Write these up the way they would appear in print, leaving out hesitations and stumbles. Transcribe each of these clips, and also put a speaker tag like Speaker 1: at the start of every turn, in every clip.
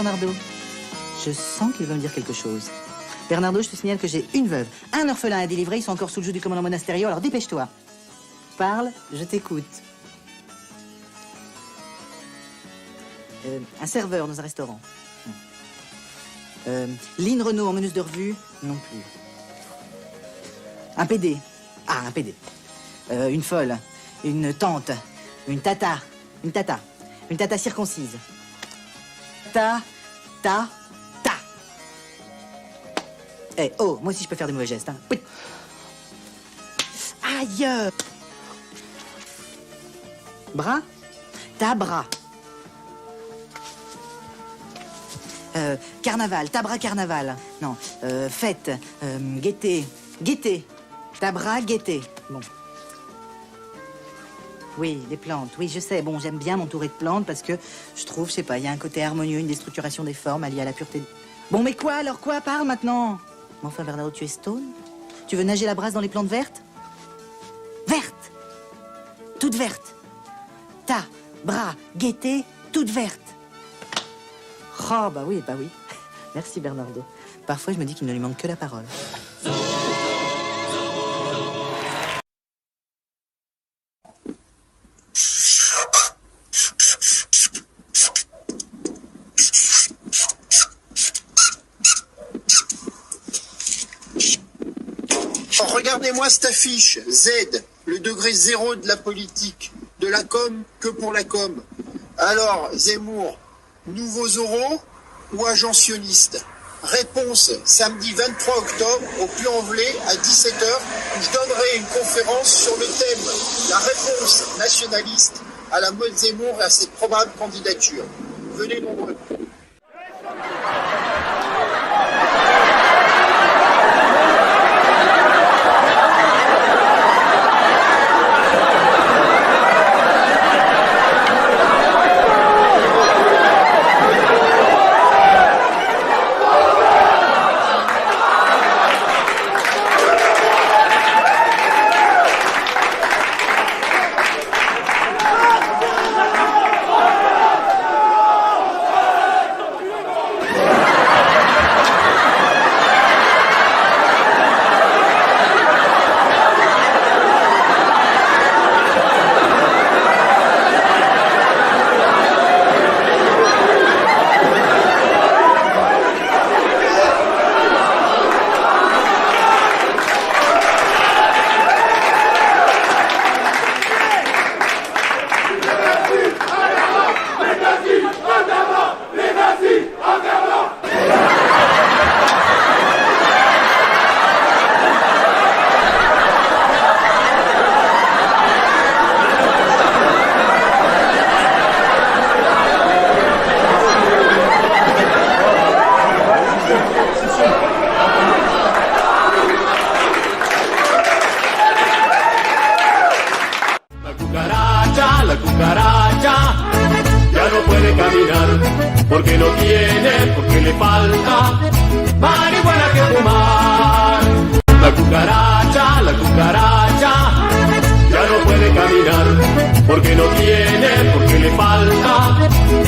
Speaker 1: Bernardo, je sens qu'il veut me dire quelque chose. Bernardo, je te signale que j'ai une veuve, un orphelin à délivrer, ils sont encore sous le joug du commandant Monasterio, alors dépêche-toi. Parle, je t'écoute. Un serveur dans un restaurant. Lynn Renault en meneuse de revue, non plus. Un PD. Ah, un PD. Une folle, une tante, une tata circoncise. Ta. Eh, oh, moi aussi je peux faire des mauvais gestes, hein. Oui. Aïe. Bras. Ta bras. Carnaval, tabra carnaval. Non, fête, gaieté. Tabra, gaieté. Bon. Oui, les plantes, oui, je sais. Bon, j'aime bien m'entourer de plantes parce que je trouve, je sais pas, il y a un côté harmonieux, une déstructuration des formes alliée à la pureté. Bon, mais quoi alors, quoi? Parle maintenant. Mais enfin, Bernardo, tu es stone? Tu veux nager la brasse dans les plantes vertes? Vertes. Toutes vertes. Ta, bras, gaieté, toutes vertes. Oh, bah oui. Merci, Bernardo. Parfois, je me dis qu'il ne lui manque que la parole.
Speaker 2: Oh, regardez-moi cette affiche. Z, le degré zéro de la politique. De la com que pour la com. Alors, Zemmour, nouveau Zorro ou agentionniste? Réponse samedi 23 octobre au Puy-en-Velay à 17h où je donnerai une conférence sur le thème la réponse nationaliste à la mode Zemmour et à ses probables candidatures. Venez nombreux.
Speaker 3: La cucaracha ya no puede caminar porque no tiene, porque le falta marihuana que fumar. La cucaracha ya no puede caminar porque no tiene, porque le falta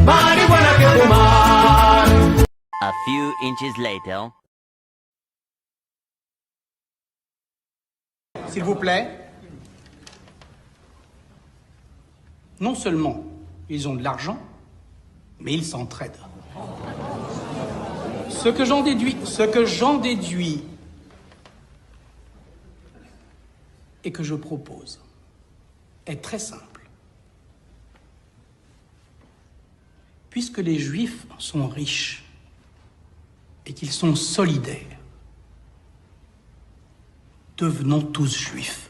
Speaker 3: marihuana que fumar.
Speaker 4: A few inches later.
Speaker 5: S'il vous plaît. Non seulement ils ont de l'argent, mais ils s'entraident. Ce que j'en déduis et que je propose est très simple. Puisque les Juifs sont riches et qu'ils sont solidaires, devenons tous juifs.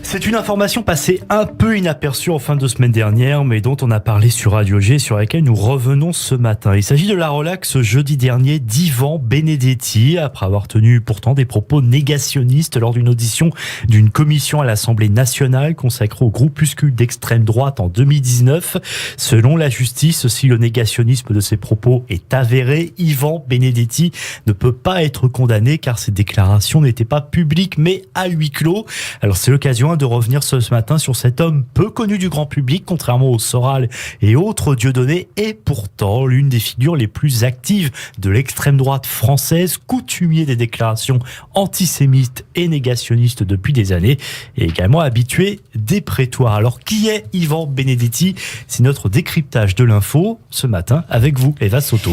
Speaker 6: C'est une information passée un peu inaperçue en fin de semaine dernière, mais dont on a parlé sur Radio G, sur laquelle nous revenons ce matin. Il s'agit de la relaxe jeudi dernier d'Ivan Benedetti, après avoir tenu pourtant des propos négationnistes lors d'une audition d'une commission à l'Assemblée nationale consacrée au groupuscule d'extrême droite en 2019. Selon la justice, si le négationnisme de ses propos est avéré, Ivan Benedetti ne peut pas être condamné car ses déclarations n'étaient pas publiques mais à huis clos. Alors c'est l'occasion de de revenir ce matin sur cet homme peu connu du grand public, contrairement au Soral et autres Dieudonné, et pourtant l'une des figures les plus actives de l'extrême droite française, coutumier des déclarations antisémites et négationnistes depuis des années, et également habitué des prétoires. Alors qui est Yvan Benedetti? C'est notre décryptage de l'info ce matin avec vous, Eva Soto.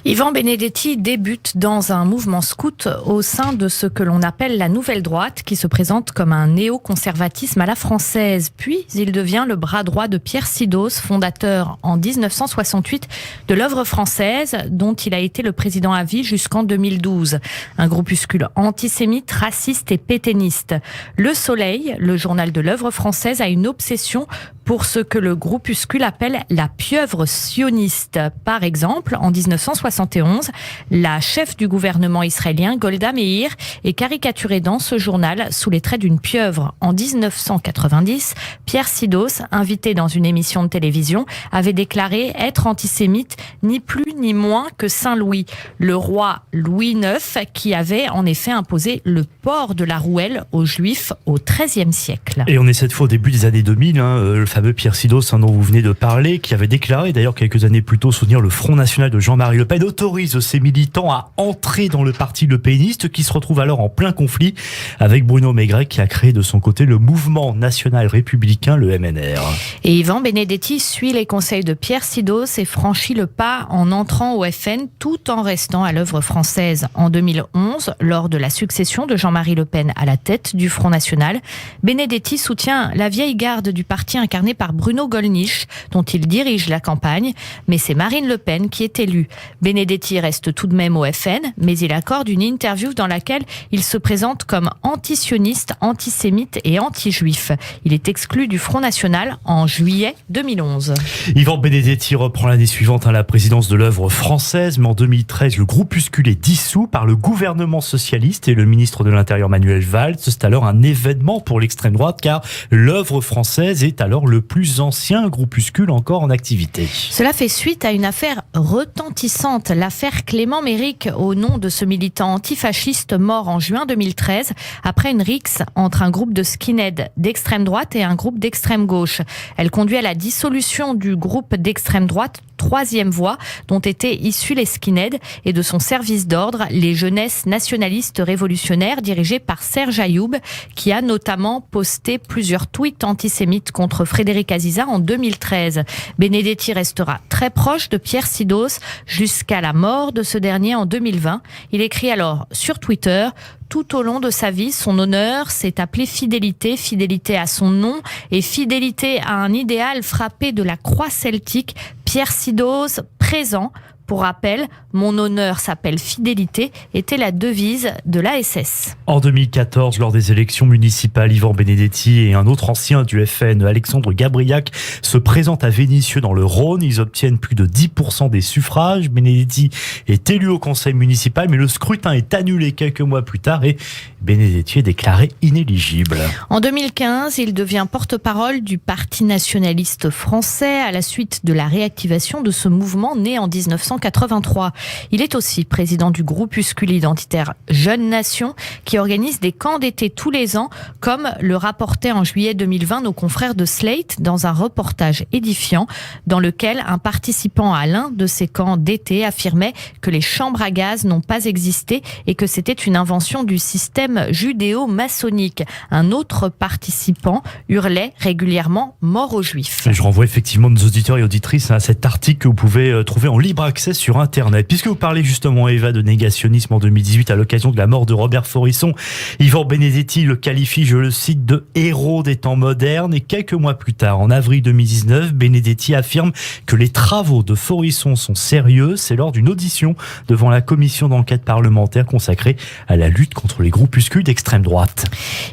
Speaker 7: Yvan Benedetti débute dans un mouvement scout au sein de ce que l'on appelle la Nouvelle Droite, qui se présente comme un néoconservatisme à la française. Puis, il devient le bras droit de Pierre Sidos, fondateur en 1968 de l'Œuvre française, dont il a été le président à vie jusqu'en 2012. Un groupuscule antisémite, raciste et pétainiste. Le Soleil, le journal de l'Œuvre française, a une obsession pour ce que le groupuscule appelle la pieuvre sioniste. Par exemple, en 1971, la chef du gouvernement israélien, Golda Meir, est caricaturée dans ce journal sous les traits d'une pieuvre. En 1990, Pierre Sidos, invité dans une émission de télévision, avait déclaré être antisémite ni plus ni moins que Saint-Louis, le roi Louis IX, qui avait en effet imposé le port de la rouelle aux Juifs au XIIIe siècle.
Speaker 6: Et on est cette fois au début des années 2000, le fameux Pierre Sidos dont vous venez de parler, qui avait déclaré d'ailleurs quelques années plus tôt soutenir le Front National de Jean-Marie Le Pen, autorise ses militants à entrer dans le parti lepéniste, qui se retrouve alors en plein conflit avec Bruno Maigret, qui a créé de son côté le mouvement national républicain, le MNR.
Speaker 7: Et Yvan Benedetti suit les conseils de Pierre Sidos et franchit le pas en entrant au FN tout en restant à l'Œuvre française. En 2011, lors de la succession de Jean-Marie Le Pen à la tête du Front National, Benedetti soutient la vieille garde du parti incarné par Bruno Gollnisch, dont il dirige la campagne, mais c'est Marine Le Pen qui est élue. Benedetti reste tout de même au FN, mais il accorde une interview dans laquelle il se présente comme antisioniste, antisémite et anti-juif. Il est exclu du Front National en juillet 2011.
Speaker 6: Yvan Benedetti reprend l'année suivante la présidence de l'Œuvre française, mais en 2013, le groupuscule est dissous par le gouvernement socialiste et le ministre de l'Intérieur Manuel Valls. C'est alors un événement pour l'extrême droite, car l'Œuvre française est alors le plus ancien groupuscule encore en activité.
Speaker 7: Cela fait suite à une affaire retentissante, l'affaire Clément Méric, au nom de ce militant antifasciste mort en juin 2013, après une rixe entre un groupe de skinheads d'extrême droite et un groupe d'extrême gauche. Elle conduit à la dissolution du groupe d'extrême droite Troisième Voie, dont étaient issus les skinheads, et de son service d'ordre, les jeunesses nationalistes révolutionnaires, dirigées par Serge Ayoub, qui a notamment posté plusieurs tweets antisémites contre Frédéric Aziza en 2013. Benedetti restera très proche de Pierre Sidos jusqu'à la mort de ce dernier en 2020. Il écrit alors sur Twitter: tout au long de sa vie, son honneur s'est appelé fidélité, fidélité à son nom et fidélité à un idéal frappé de la croix celtique. Pierre Sidos, présent. Pour rappel, mon honneur s'appelle fidélité, était la devise de l'ASS.
Speaker 6: En 2014, lors des élections municipales, Yvan Benedetti et un autre ancien du FN, Alexandre Gabriac, se présentent à Vénissieux dans le Rhône. Ils obtiennent plus de 10% des suffrages. Benedetti est élu au conseil municipal, mais le scrutin est annulé quelques mois plus tard et Benedetti est déclaré inéligible.
Speaker 7: En 2015, il devient porte-parole du Parti nationaliste français à la suite de la réactivation de ce mouvement né en 1983. Il est aussi président du groupuscule identitaire Jeunes Nation, qui organise des camps d'été tous les ans, comme le rapportaient en juillet 2020 nos confrères de Slate dans un reportage édifiant dans lequel un participant à l'un de ces camps d'été affirmait que les chambres à gaz n'ont pas existé et que c'était une invention du système judéo-maçonnique. Un autre participant hurlait régulièrement « mort aux Juifs ».
Speaker 6: Je renvoie effectivement nos auditeurs et auditrices à cet article que vous pouvez trouver en libre accès sur Internet. Puisque vous parlez justement, Eva, de négationnisme en 2018 à l'occasion de la mort de Robert Faurisson, Yvan Benedetti le qualifie, je le cite, de héros des temps modernes. Et quelques mois plus tard, en avril 2019, Benedetti affirme que les travaux de Faurisson sont sérieux. C'est lors d'une audition devant la commission d'enquête parlementaire consacrée à la lutte contre les groupuscules d'extrême droite.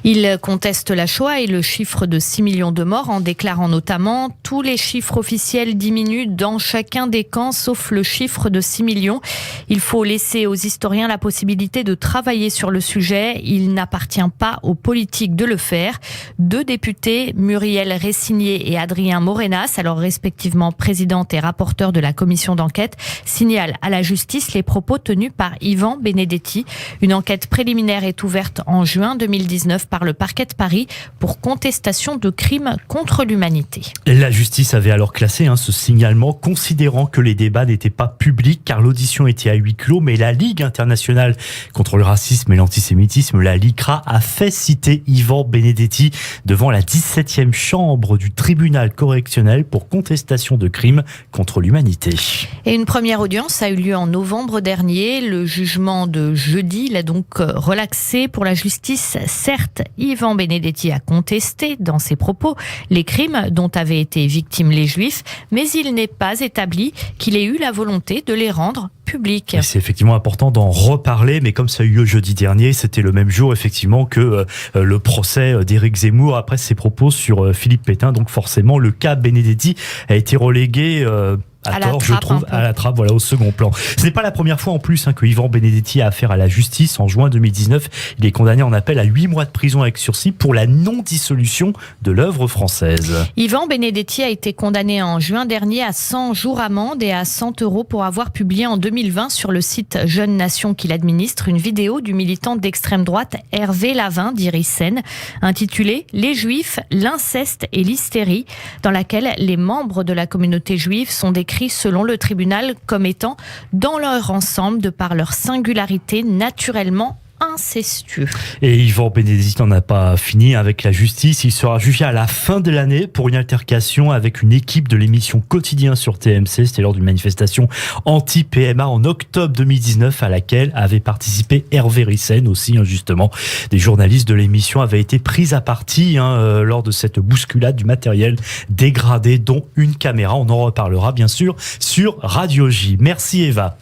Speaker 7: Il conteste la Shoah et le chiffre de 6 millions de morts en déclarant notamment « Tous les chiffres officiels diminuent dans chacun des camps sauf le chiffre chiffre de 6 millions. Il faut laisser aux historiens la possibilité de travailler sur le sujet. Il n'appartient pas aux politiques de le faire. 2 députés, Muriel Ressigné et Adrien Morenas, alors respectivement présidente et rapporteur de la commission d'enquête, signalent à la justice les propos tenus par Yvan Benedetti. Une enquête préliminaire est ouverte en juin 2019 par le parquet de Paris pour contestation de crimes contre l'humanité.
Speaker 6: La justice avait alors classé ce signalement, considérant que les débats n'étaient pas publics car l'audition était à huis clos, mais la Ligue internationale contre le racisme et l'antisémitisme, la LICRA, a fait citer Yvan Benedetti devant la 17e chambre du tribunal correctionnel pour contestation de crimes contre l'humanité.
Speaker 7: Et une première audience a eu lieu en novembre dernier. Le jugement de jeudi l'a donc relaxé pour la justice. Certes, Yvan Benedetti a contesté dans ses propos les crimes dont avaient été victimes les Juifs, mais il n'est pas établi qu'il ait eu la volonté de les rendre publics.
Speaker 6: C'est effectivement important d'en reparler, mais comme ça a eu lieu jeudi dernier, c'était le même jour effectivement que le procès d'Éric Zemmour après ses propos sur Philippe Pétain. Donc forcément, le cas Benedetti a été relégué à tort, je trouve, à la trappe, voilà, au second plan. Ce n'est pas la première fois en plus que Yvan Benedetti a affaire à la justice. En juin 2019, il est condamné en appel à 8 mois de prison avec sursis pour la non-dissolution de l'œuvre française.
Speaker 7: Yvan Benedetti a été condamné en juin dernier à 100 jours amende et à 100 € pour avoir publié en 2020 sur le site Jeune Nation qu'il administre une vidéo du militant d'extrême droite Hervé Lavin d'Irisène intitulée « Les Juifs, l'inceste et l'hystérie » dans laquelle les membres de la communauté juive sont décrits selon le tribunal comme étant dans leur ensemble, de par leur singularité, naturellement incestueux.
Speaker 6: Et Yvan Benedetti n'en a pas fini avec la justice. Il sera jugé à la fin de l'année pour une altercation avec une équipe de l'émission Quotidien sur TMC. C'était lors d'une manifestation anti-PMA en octobre 2019 à laquelle avait participé Hervé Ryssen aussi, justement. Des journalistes de l'émission avaient été pris à partie lors de cette bousculade, du matériel dégradé, dont une caméra. On en reparlera bien sûr sur Radio J. Merci Eva.